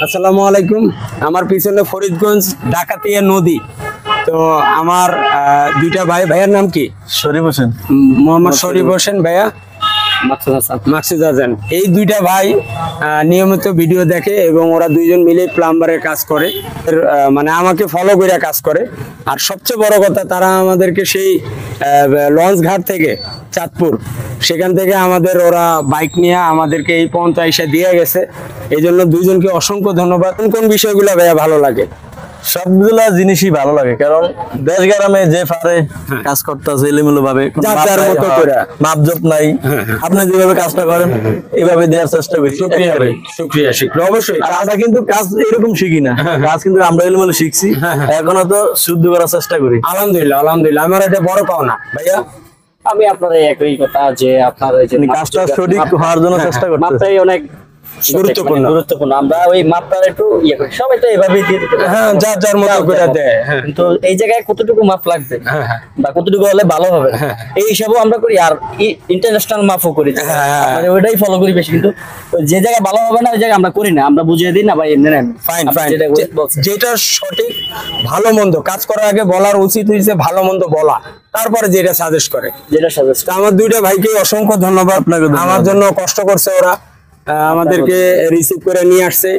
আসসালামু আলাইকুম। আমার পিছনে ফরিদগঞ্জ ডাকাতিয়া নদী। তো আমার দুইটা ভাইয়ের নাম কি? শরীফ হোসেন। মোহাম্মদ শরীফ হোসেন ভাইয়া, মাকসুদ হাসান। এই দুইটা ভাই নিয়মিত ভিডিও দেখে এবং ওরা দুইজন মিলে প্লাম্বারের কাজ করে, মানে আমাকে ফলো করে কাজ করে। আর সবচেয়ে বড় কথা, তারা আমাদেরকে সেই লঞ্চ ঘাট থেকে চাঁদপুর, সেখান থেকে আমাদের ওরা বাইক নিয়ে আমাদেরকে এই পর্যন্ত এসে দিয়ে গেছে। এই জন্য দুইজনকে অসংখ্য ধন্যবাদ। কোন কোন বিষয়গুলো ভাইয়া ভালো লাগে? সবগুলা জিনিসই ভালো লাগে, কারণ দেশ গ্রামে যে পারে কাজ করতেছে এলোমেলো ভাবে, মাপজোপ নাই। আপনি যেভাবে কাজটা করেন এইভাবে দেওয়ার চেষ্টা করি। শুকরিয়া অবশ্যই। কাজটা কিন্তু কাজ এরকম শিখি না, কাজ কিন্তু আমরা এলোমেলো শিখছি, এখনো তো শুদ্ধ করার চেষ্টা করি। আলহামদুলিল্লাহ আলহামদুলিল্লাহ, আমার এটা বড় পাওনা ভাইয়া। আমি আপনার একই কথা যে আপনার কাজটা সঠিক হওয়ার জন্য চেষ্টা করতে মাপটাই অনেক গুরুত্বপূর্ণ। আমরা ওই মাপটা একটু ইয়ে করি, সবাই তো এভাবেই দিয়ে দিতে, হ্যাঁ, যার যার মতো করে দেয়। কিন্তু এই জায়গায় কতটুকু মাপ লাগবে বা কতটুকু হলে ভালো হবে এই হিসাবেও আমরা করি। আর ইন্টারন্যাশনাল মাপও করি, মানে ওইটাই ফলো করি বেশি। কিন্তু যে জায়গায় ভালো হবে না ওই জায়গায় আমরা করি না, আমরা বুঝিয়ে দিই না ভাই এমনি নেন। ফাইন ফাইন, যেটা সঠিক ভালো মন্দ কাজ করার আগে বলার উচিত হয়েছে ভালো মন্দ বলা, তারপরে যেটা সাজেস্ট করে, যেটা সাজেস্ট। আমার দুইটা ভাইকে অসংখ্য ধন্যবাদ। আমার জন্য কষ্ট করছে ওরা, আমাদেরকে রিসিভ করে নিয়ে আসছে।